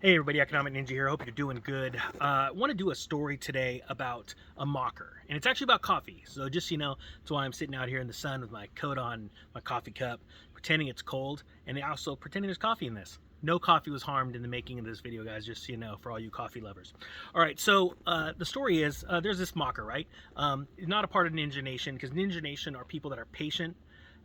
Hey everybody, Economic Ninja here. Hope you're doing good. I want to do a story today about a mocker, and it's actually about coffee. So just so you know, that's why I'm sitting out here in the sun with my coat on, my coffee cup, pretending it's cold, and also pretending there's coffee in this. No coffee was harmed in the making of this video, guys, just so you know, for all you coffee lovers. All right, so the story is, there's this mocker, right? Not a part of Ninja Nation, because Ninja Nation are people that are patient,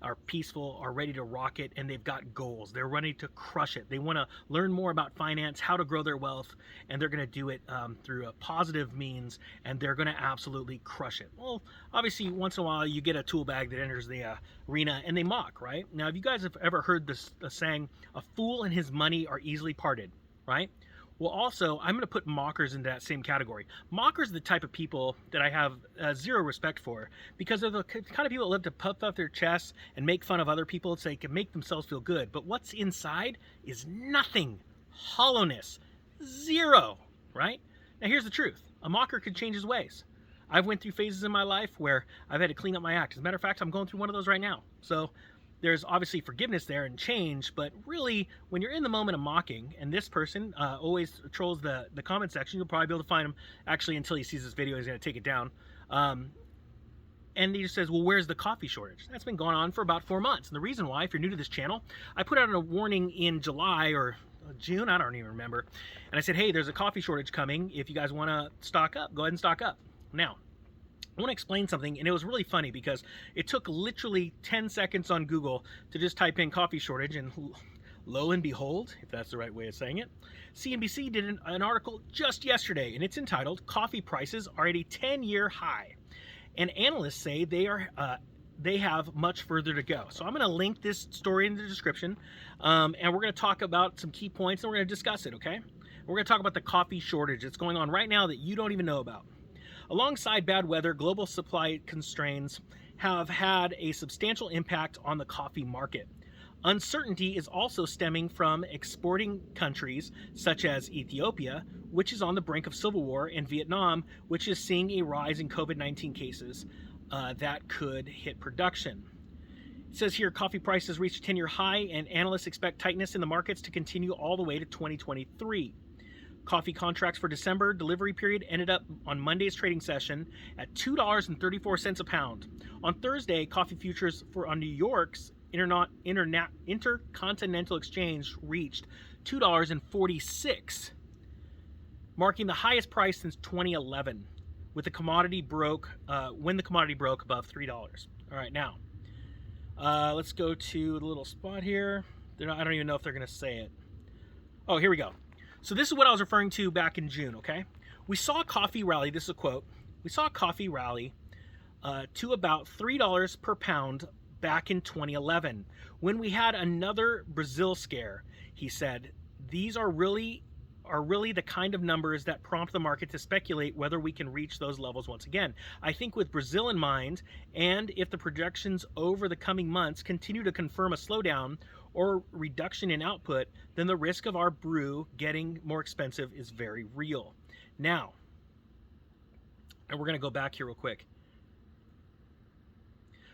are peaceful, are ready to rock it, and they've got goals. They're ready to crush it. They want to learn more about finance, how to grow their wealth, and they're going to do it through a positive means, and they're going to absolutely crush it. Well, obviously, once in a while, you get a tool bag that enters the arena, and they mock, right? Now, if you guys have ever heard this saying, a fool and his money are easily parted, right? Well, also, I'm going to put mockers into that same category. Mockers are the type of people that I have zero respect for, because they're the kind of people that live to puff up their chests and make fun of other people so they can make themselves feel good. But what's inside is nothing. Hollowness. Zero. Right? Now, here's the truth. A mocker could change his ways. I've went through phases in my life where I've had to clean up my act. As a matter of fact, I'm going through one of those right now. So there's obviously forgiveness there and change, but really, when you're in the moment of mocking, and this person always trolls the comment section, you'll probably be able to find him, actually, until he sees this video, he's going to take it down. And he just says, well, where's the coffee shortage? That's been going on for about 4 months. And the reason why, if you're new to this channel, I put out a warning in July or June, I don't even remember. And I said, hey, there's a coffee shortage coming. If you guys want to stock up, go ahead and stock up. Now, I want to explain something, and it was really funny because it took literally 10 seconds on Google to just type in coffee shortage, and lo and behold, if that's the right way of saying it, CNBC did an article just yesterday, and it's entitled, Coffee Prices Are at a 10-Year High. And analysts say they have much further to go. So I'm going to link this story in the description, and we're going to talk about some key points, and we're going to discuss it, okay? We're going to talk about the coffee shortage that's going on right now that you don't even know about. Alongside bad weather, global supply constraints have had a substantial impact on the coffee market. Uncertainty is also stemming from exporting countries such as Ethiopia, which is on the brink of civil war, and Vietnam, which is seeing a rise in COVID-19 cases that could hit production. It says here, coffee prices reached a 10-year high, and analysts expect tightness in the markets to continue all the way to 2023. Coffee contracts for December delivery period ended up on Monday's trading session at $2.34 a pound. On Thursday, coffee futures on New York's Intercontinental Exchange reached $2.46, marking the highest price since 2011, when the commodity broke above $3. All right, now let's go to the little spot here. I don't even know if they're going to say it. Oh, here we go. So this is what I was referring to back in June, okay? We saw a coffee rally, this is a quote, we saw a coffee rally to about $3 per pound back in 2011 when we had another Brazil scare. He said, these are really the kind of numbers that prompt the market to speculate whether we can reach those levels once again. I think with Brazil in mind, and if the projections over the coming months continue to confirm a slowdown or reduction in output, then the risk of our brew getting more expensive is very real. Now, and we're going to go back here real quick.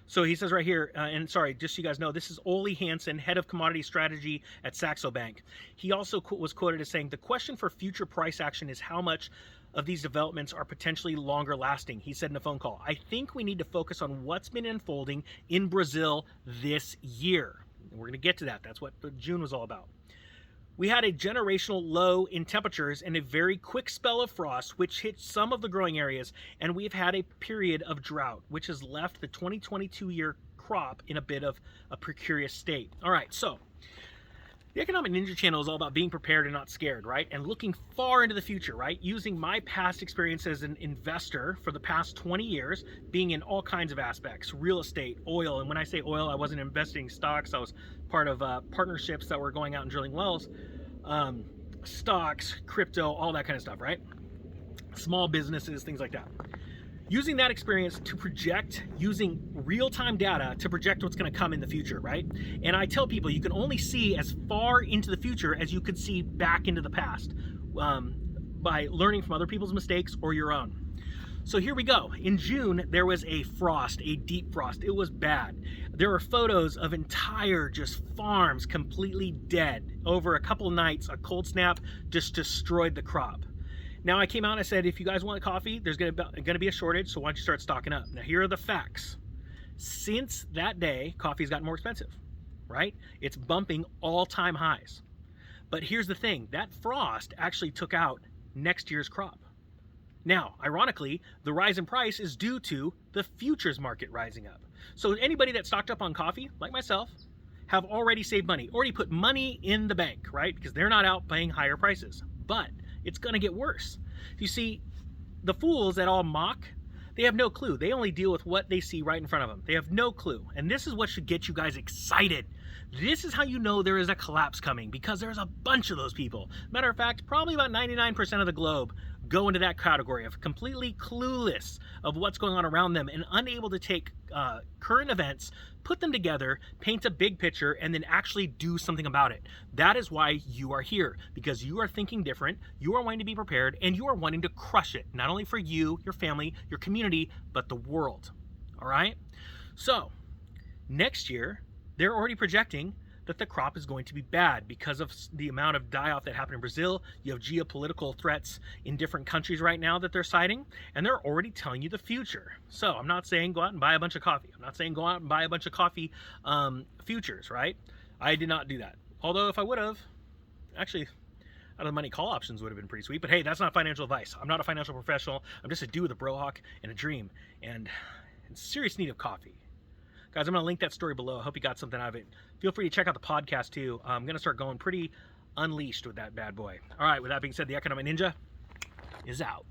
So he says right here, and sorry, just so you guys know, this is Ole Hansen, head of commodity strategy at Saxo Bank. He also was quoted as saying, the question for future price action is how much of these developments are potentially longer lasting. He said in a phone call, I think we need to focus on what's been unfolding in Brazil this year. And we're going to get to that. That's what June was all about. We had a generational low in temperatures and a very quick spell of frost, which hit some of the growing areas, and we've had a period of drought, which has left the 2022 year crop in a bit of a precarious state. All right, so the Economic Ninja channel is all about being prepared and not scared, right? And looking far into the future, right? Using my past experience as an investor for the past 20 years, being in all kinds of aspects, real estate, oil. And when I say oil, I wasn't investing in stocks. I was part of partnerships that were going out and drilling wells, stocks, crypto, all that kind of stuff, right? Small businesses, things like that. Using that experience to project, using real-time data to project what's going to come in the future, right? And I tell people you can only see as far into the future as you could see back into the past by learning from other people's mistakes or your own. So here we go. In June, there was a frost, a deep frost. It was bad. There were photos of entire just farms completely dead. Over a couple nights, a cold snap just destroyed the crop. Now I came out and I said, if you guys want coffee, there's going to be a shortage, so why don't you start stocking up? Now here are the facts. Since that day, coffee's gotten more expensive, right? It's bumping all-time highs. But here's the thing, that frost actually took out next year's crop. Now, ironically, the rise in price is due to the futures market rising up. So anybody that stocked up on coffee, like myself, have already saved money, already put money in the bank, right? Because they're not out paying higher prices. But it's gonna get worse. You see, the fools that all mock, they have no clue. They only deal with what they see right in front of them. They have no clue. And this is what should get you guys excited. This is how you know there is a collapse coming, because there's a bunch of those people. Matter of fact, probably about 99% of the globe go into that category of completely clueless of what's going on around them and unable to take current events, put them together, paint a big picture, and then actually do something about it. That is why you are here, because you are thinking different, you are wanting to be prepared, and you are wanting to crush it, not only for you, your family, your community, but the world. All right? So, next year, they're already projecting that the crop is going to be bad because of the amount of die-off that happened in Brazil. You have geopolitical threats in different countries right now that they're citing, and they're already telling you the future. So I'm not saying go out and buy a bunch of coffee. I'm not saying go out and buy a bunch of coffee futures, right? I did not do that. Although if I would have, actually, out of the money, call options would have been pretty sweet. But hey, that's not financial advice. I'm not a financial professional. I'm just a dude with a brohawk and a dream, and in serious need of coffee. Guys, I'm going to link that story below. I hope you got something out of it. Feel free to check out the podcast, too. I'm going to start going pretty unleashed with that bad boy. All right, with that being said, the Economic Ninja is out.